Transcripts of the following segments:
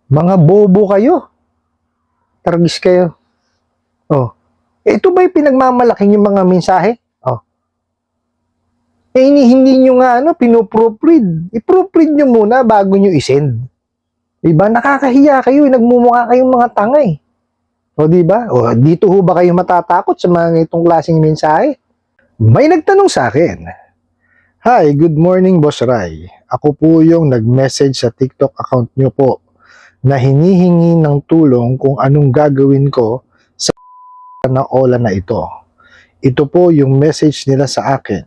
Mga bobo kayo. Targis kayo. Oh. Ito ba yung pinagmamalaking yung mga mensahe? Oh. Hindi nyo nga pinoproofread. I-proofread nyo muna bago nyo isend. Diba? Nakakahiya kayo. Nagmumukha kayong mga tanga eh. O diba? O dito ho ba kayo matatakot sa mga itong klaseng mensahe? May nagtanong sa akin, "Hi, good morning Boss Rai. Ako po yung nag-message sa TikTok account nyo po na hinihingi ng tulong kung anong gagawin ko sa na Ola na ito. Ito po yung message nila sa akin.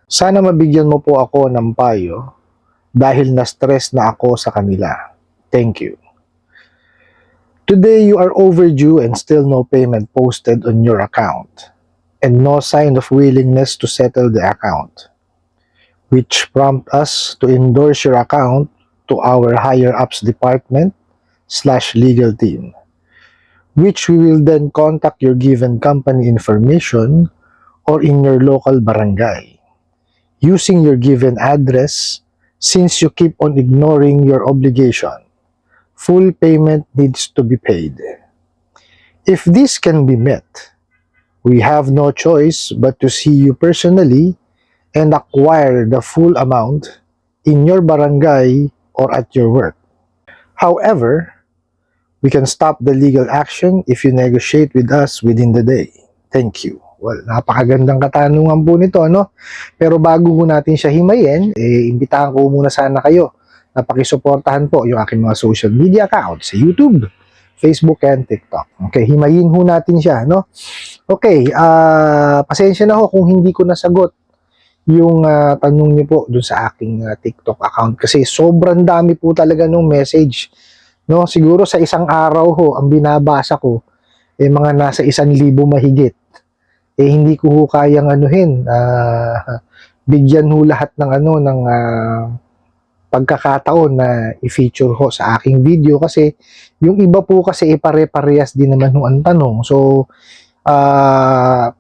Sana mabigyan mo po ako ng payo dahil na-stress na ako sa kanila. Thank you. Today you are overdue and still no payment posted on your account and no sign of willingness to settle the account, which prompt us to endorse your account to our higher ups department/legal team, which we will then contact your given company information or in your local barangay, using your given address since you keep on ignoring your obligation. Full payment needs to be paid. If this can be met, we have no choice but to see you personally and acquire the full amount in your barangay or at your work. However, we can stop the legal action if you negotiate with us within the day. Thank you." Well, napakagandang katanungan po nito, ano? Pero bago po natin siya himayin, imbitahan ko muna sana kayo na pakisuportahan po yung aking mga social media accounts sa YouTube, Facebook, and TikTok. Okay, himayin ho natin siya, no? Okay, pasensya na ho kung hindi ko nasagot yung tanong niyo po dun sa aking TikTok account kasi sobrang dami po talaga nung message, no? Siguro sa isang araw ho ang binabasa ko mga nasa 1,000 mahigit. Hindi ko ho kayang bigyan ho lahat ng ng pagkakataon na i-feature ho sa aking video kasi yung iba po kasi pare-parehas din naman ho ang tanong. So,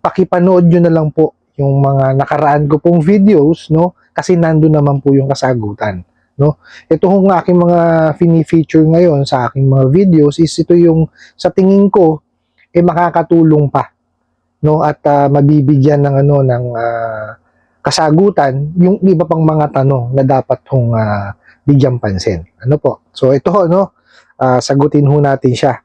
pakipanood nyo na lang po yung mga nakaraan ko pong videos, no? Kasi nandun naman po yung kasagutan, no? Ito hong aking mga fini-feature ngayon sa aking mga videos is ito yung sa tingin ko makakatulong pa, no? At mabibigyan ng ng kasagutan yung iba pang mga tanong na dapat hong bigyang pansin. Ano po? So ito ho, no? Sagutin ho natin siya.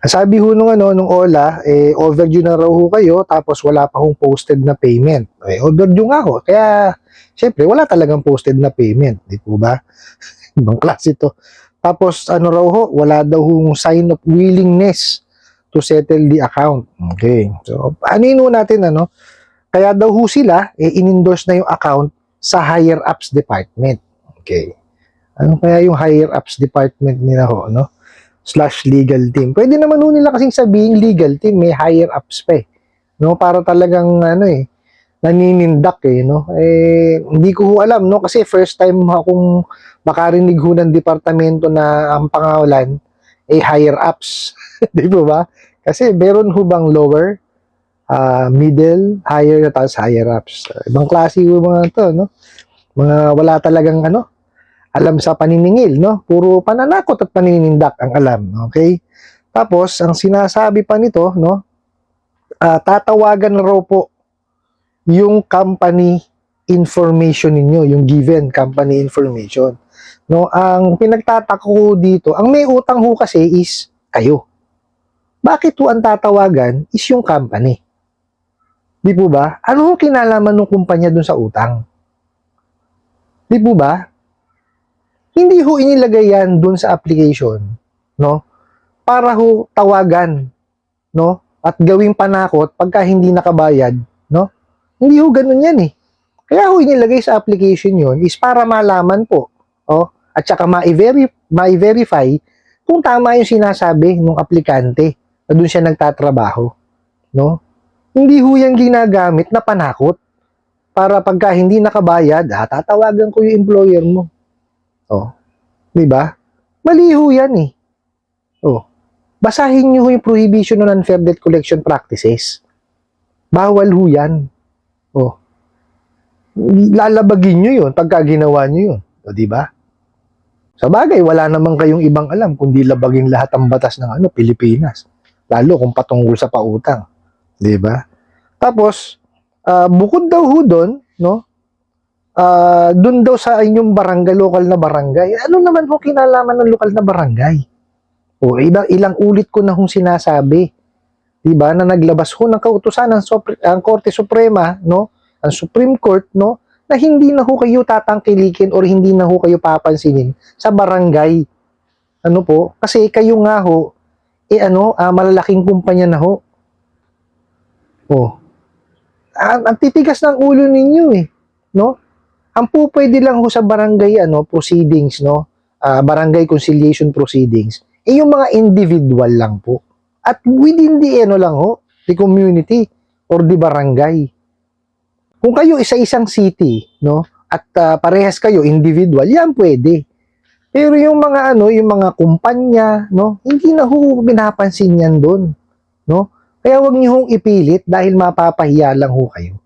Sabi ho nung nung Ola, overdue na raw ho kayo tapos wala pa hong posted na payment. Overdue nga ho. Kaya syempre wala talagang posted na payment, di po ba? Ibang klase to. Tapos raw ho, wala daw hong sign of willingness to settle the account. Okay. So ano natin kaya daw ho sila, in-endorse na yung account sa higher ups department. Okay. Ano kaya yung higher ups department nila ho, no? /legal team. Pwede naman ho nila kasing sabihin legal team, may higher ups pa no? Para talagang naninindak no? Hindi ko ho alam, no? Kasi first time akong makarinig ho ng departamento na ang pangalan higher ups. Di ba? Kasi meron ho bang lower, middle, higher, tapos higher ups. Ibang klase yung mga to, no? Mga wala talagang alam sa paniningil, no? Puro pananakot at paninindak ang alam, okay? Tapos, ang sinasabi pa nito, no? Tatawagan na raw po yung company information ninyo, yung given company information. No? Ang pinagtataka ko dito, ang may utang ho kasi is kayo. Bakit ho ang tatawagan is yung company? Di po ba? Ano ho kinalaman ng kumpanya dun sa utang? Di po ba? Hindi ho inilagay yan dun sa application, no? Para ho tawagan, no? At gawing panakot pagka hindi nakabayad, no? Hindi ho ganun yan Kaya ho inilagay sa application yon is para malaman po, at saka ma-verify kung tama yung sinasabi ng aplikante na dun siya nagtatrabaho, no? Hindi ho yan ginagamit na panakot para pagka hindi nakabayad, tatawagan ko yung employer mo. Di ba? Mali ho yan basahin niyo ho yung prohibition on unfair debt collection practices. Bawal ho yan. Lalabagin niyo yun pagka ginawa niyo yun. Di ba? Sa bagay, wala naman kayong ibang alam kundi labagin lahat ang batas ng Pilipinas. Lalo kung patungkol sa pautang. Di ba? Tapos, bukod daw ho doon, no? Doon daw sa inyong barangay, lokal na barangay. Ano naman ho kinalaman ng lokal na barangay? O, ilang ulit ko na hong sinasabi. Di ba? Na naglabas ho ng kautusan ang Korte Suprema, no? Ang Supreme Court, no? Na hindi na ho kayo tatangkilikin or hindi na ho kayo papansinin sa barangay. Ano po? Kasi kayo nga ho, malalaking kumpanya na ho. Oh. Ang titigas ng ulo ninyo eh, no? Ang pwede lang ho sa barangay proceedings, no? Barangay conciliation proceedings, yung mga individual lang po. At within the lang ho, the community or the barangay. Kung kayo isa-isang city, no? At parehas kayo individual, yan pwede. Pero yung mga yung mga kumpanya, no? Hindi na ho pinapansin yan doon, no? Kaya wag niyo hong ipilit dahil mapapahiya lang ho kayo,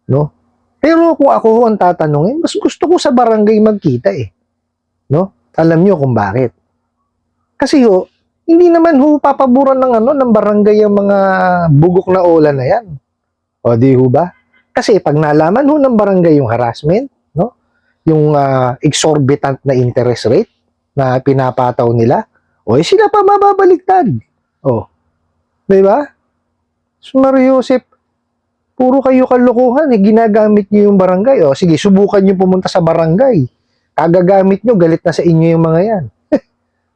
no? Pero kung ako ho ang tatanungin, mas gusto ko sa barangay magkita eh, no? Alam niyo kung bakit? Kasi ho, hindi naman ho papaboran ng barangay ang mga bugok na ola na yan. O di ho ba? Kasi pag nalaman ho ng barangay yung harassment, no? Yung exorbitant na interest rate na pinapataw nila, sila pa mababaliktad. O, di ba? So, Mario Joseph, puro kayo kalokohan ginagamit niyo yung barangay. Sige, subukan niyo pumunta sa barangay. Kagagamit niyo, galit na sa inyo yung mga yan.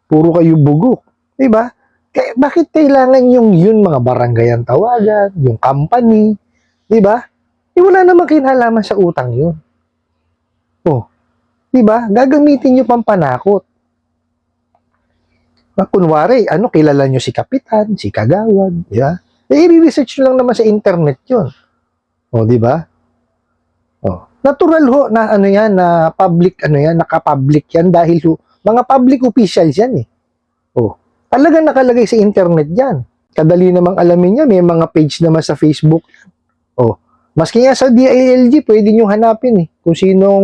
Puro kayo bugok. Di ba? Bakit kailangan yun mga barangay ang tawagan, yung company, di ba? Wala namang kinalaman sa utang yun. Di ba? Gagamitin nyo pampanakot. Kunwari, kilala nyo si Kapitan, si Kagawad, di ba? I-research nyo lang naman sa internet yun. Di ba? Natural ho na na public, naka-public yan dahil mga public officials yan eh. Talagang nakalagay sa internet yan. Kadali namang alamin niya, may mga page naman sa Facebook. Maski nga sa DILG, pwede nyo hanapin eh. Kung sino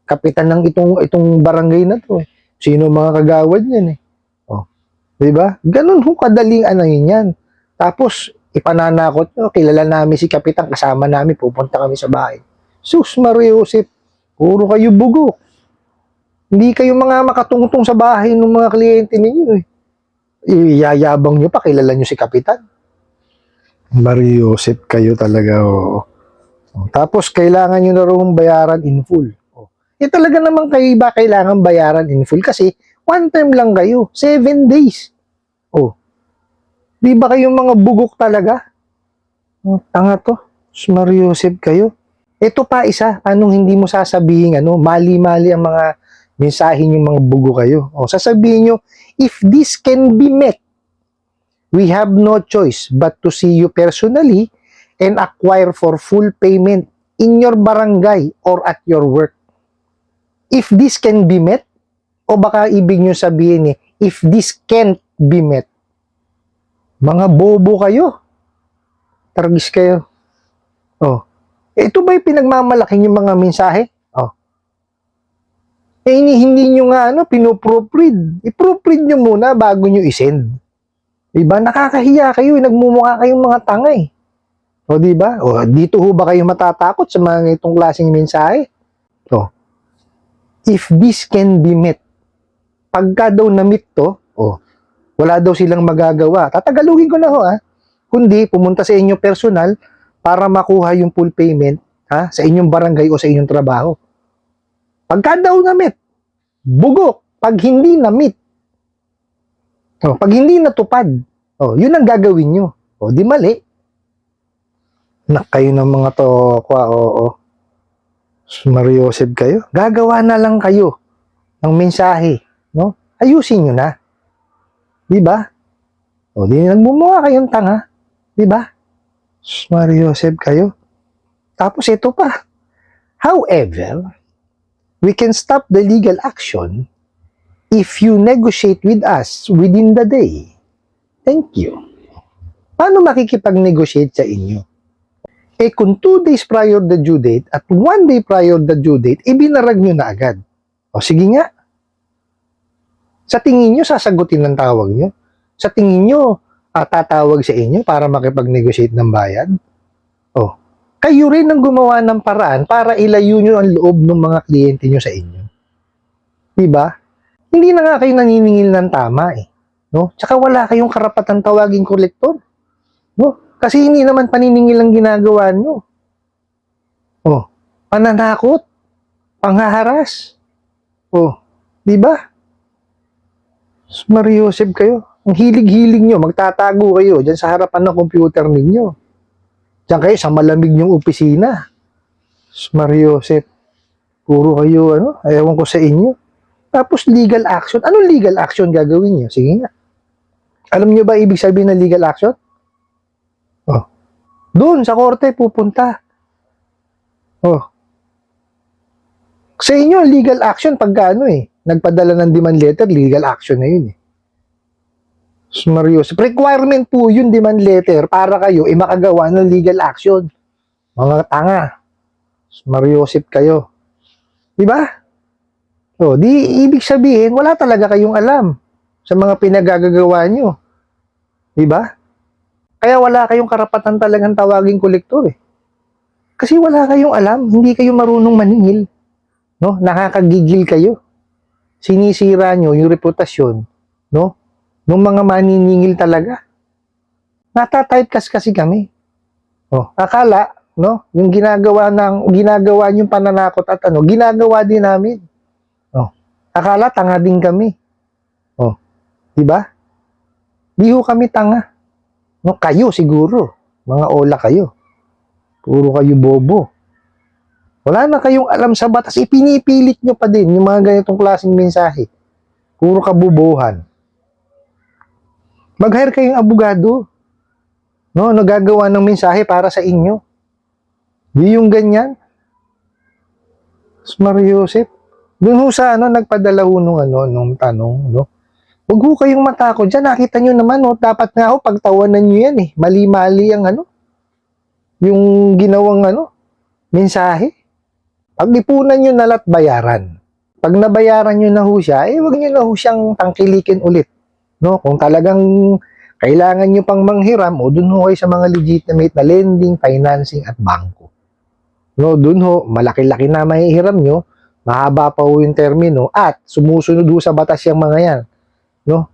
kapitan ng itong barangay na to eh. Sino mga kagawad yan eh. Di ba? Ganun ho kadaling yan. Tapos, ipananakot nyo, kilala namin si kapitan, kasama namin, pupunta kami sa bahay. Sus, Mario Joseph, puro kayo bugok. Hindi kayo mga makatungtong sa bahay ng mga kliyente ninyo eh. Iyayabang nyo pa, kilala nyo si kapitan. Mario Joseph, kayo talaga, Tapos, kailangan nyo na rin bayaran in full. Talaga naman kayo ba kailangan bayaran in full? Kasi, one time lang kayo, 7 days. Di ba kayong mga bugok talaga? Tanga to. Mario Joseph kayo. Ito pa isa, anong hindi mo sasabihin, mali-mali ang mga mensahe yung mga bugo kayo. Sasabihin nyo, if this can be met, we have no choice but to see you personally and acquire for full payment in your barangay or at your work. If this can be met, o baka ibig nyo sabihin if this can't be met, mga bobo kayo. Targis kayo. Ito ba yung pinagmamalaki yung mga mensahe? Hindi nyo nga pinoproofread. I-proofread nyo muna bago nyo isend. Diba? Nakakahiya kayo. Nagmumukha kayong mga tanga eh. Diba? Dito ho ba kayo matatakot sa mga itong klaseng mensahe? If this can be met, pagka daw na-meet to, wala daw silang magagawa. Tatagalugin ko na ho Kundi pumunta sa inyo personal para makuha yung full payment sa inyong barangay o sa inyong trabaho. Pagka daw na-meet, bugok. Pag hindi na-meet, pag hindi natupad, yun ang gagawin nyo. Di mali. Kayo ng mga to, Mario Joseph kayo. Gagawa na lang kayo ng mensahe. Ayusin nyo na. Diba? Di nagmumukha kayong tanga. Diba? Mario Joseph kayo. Tapos ito pa. However, we can stop the legal action if you negotiate with us within the day. Thank you. Paano makikipag-negotiate sa inyo? Kung 2 days prior the due date at 1 day prior the due date, ibinarag nyo na agad. Sige nga. Sa tingin nyo, sasagutin ng tawag nyo? Sa tingin nyo, tatawag sa inyo para makipag-negotiate ng bayad? Oh, kayo rin ang gumawa ng paraan para ilayo nyo ang loob ng mga kliyente nyo sa inyo. Diba? Hindi na nga kayo naniningil ng tama eh. No? Tsaka wala kayong karapatan tawaging kolektor. No? Kasi hindi naman paniningil ang ginagawa nyo. Oh, pananakot, panghaharas. Oh, di ba? Mariosep kayo. Ang hilig-hilig nyo, magtatago kayo dyan sa harapan ng computer ninyo. Diyan kayo sa malamig nyong opisina. Mariosep. Puro kayo, ewan ko sa inyo. Tapos legal action. Anong legal action gagawin nyo? Sige nga. Alam nyo ba ibig sabihin ng legal action? Oh. Doon, sa korte, pupunta. Oh. Sa inyo, legal action pagka nagpadala ng demand letter, legal action na yun eh. Mariosep. Requirement po yung demand letter para kayo makagawa ng legal action. Mga tanga. Mariosep kayo. Diba? O, di ibig sabihin, wala talaga kayong alam sa mga pinagagagawa nyo. Diba? Kaya wala kayong karapatan talagang tawaging kolektor eh. Kasi wala kayong alam, hindi kayo marunong maningil. No? Nakakagigil kayo. Sinisira nyo yung reputasyon, no? Nung mga maniningil talaga. Natatypecast kasi kami. Oh, akala, no? Yung ginagawa yung pananakot at ginagawa din namin. Oh, akala tanga din kami. Oh, di ba? Di ho kami tanga. No, kayo siguro. Mga ola kayo. Puro kayo bobo. Wala na kayong alam sa batas. Ipinipilit nyo pa din yung mga ganitong klaseng mensahe. Puro kabubuhan. Mag-hire kayong abogado. No, nagagawa ng mensahe para sa inyo. Di yung ganyan. Mariosep. Doon ho sa nagpadala ho nung tanong, no? Huwag ho kayong matakot dyan. Nakita nyo naman, dapat nga ho, pagtawanan nyo yan eh. Mali-mali ang yung ginawang mensahe. Pag-ipunan nyo na lahat bayaran. Pag nabayaran nyo na ho siya, huwag nyo na ho siyang tangkilikin ulit. No? Kung talagang kailangan nyo pang manghiram, dun ho kayo sa mga legitimate na lending, financing, at bangko. No, dun ho, malaki-laki na mahihiram nyo, mahaba pa ho yung termino, at sumusunod ho sa batas yung mga yan. No?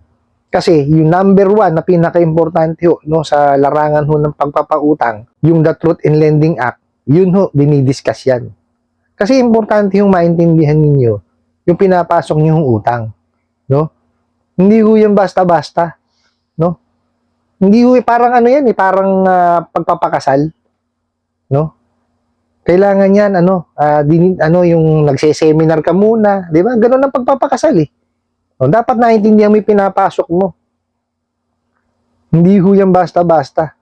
Kasi yung number 1 na pinaka-importante ho, no, sa larangan ho ng pagpapautang, yung the Truth in Lending Act, yun ho, dinidiscuss yan. Kasi importante yung maintindihan ninyo yung pinapasok nyo yung utang. No? Hindi ho yan basta-basta. No? Hindi ho, parang parang pagpapakasal. No? Kailangan yan, yung nagse-seminar ka muna. Di ba? Ganun ang pagpapakasal eh. O, dapat naintindihan mo yung pinapasok mo. Hindi ho yan basta-basta.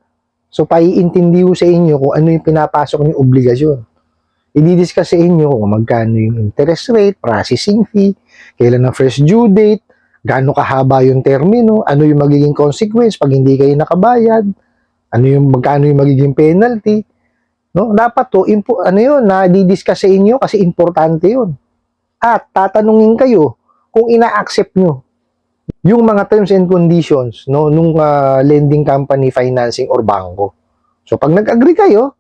So, paiintindi ho sa inyo kung ano yung pinapasok niyo obligasyon. I-discuss sa inyo kung magkano yung interest rate, processing fee, kailan ang first due date, gaano kahaba yung termino, ano yung magiging consequence pag hindi kayo nakabayad, magkano yung magiging penalty. No? Dapat to, na-discuss sa inyo kasi importante yun. At tatanungin kayo kung ina-accept nyo yung mga terms and conditions nung lending company, financing, or bangko. So, pag nag-agree kayo,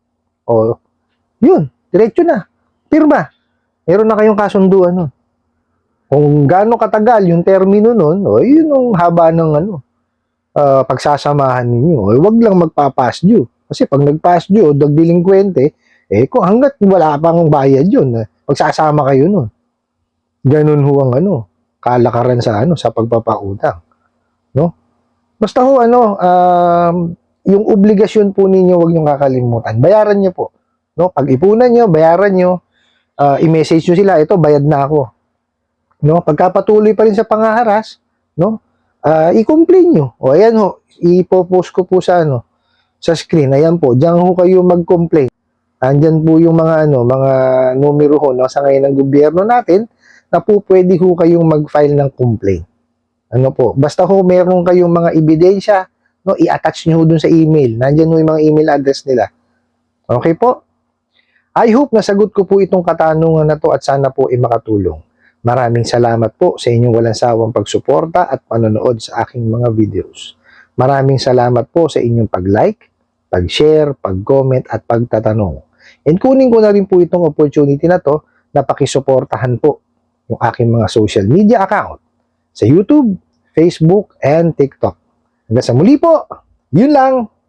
yun, diretso na. Pirma. Meron na kayong kasunduan nun. Kung gaano katagal yung termino nun, yun yung haba ng pagsasamahan ninyo. Huwag lang magpa-pass due. Kasi pag nag-pass due, dagdelinkwente, kung hanggat wala pang bayad yun, pagsasama kayo nun. Ganun ho ang kalakaran sa pagpapautang. No? Basta ho, yung obligasyon po ninyo, huwag nyo kakalimutan. Bayaran nyo po. No? Pag-ipunan nyo, bayaran nyo, i-message nyo sila, ito, bayad na ako. No? Pagkapatuloy pa rin sa pangaharas, no? I-complain nyo. O, ayan ho, ipopost ko po sa sa screen. Ayan po, diyan ho kayo mag-complain. Andyan po yung mga mga numero ho sa ngayon ng gobyerno natin na po pwede ho kayong mag-file ng complaint. Basta ho meron kayong mga ebidensya, no, i-attach niyo dun sa email. Nandiyan ho yung mga email address nila. Okay po? I hope nasagot ko po itong katanungan na to at sana po makatulong. Maraming salamat po sa inyong walang sawang pagsuporta at panonood sa aking mga videos. Maraming salamat po sa inyong pag-like, pag-share, pag-comment at pagtatanong. And kunin ko na rin po itong opportunity na to na pakisuportahan po yung aking mga social media account sa YouTube, Facebook, and TikTok. Hanggang sa muli po, yun lang!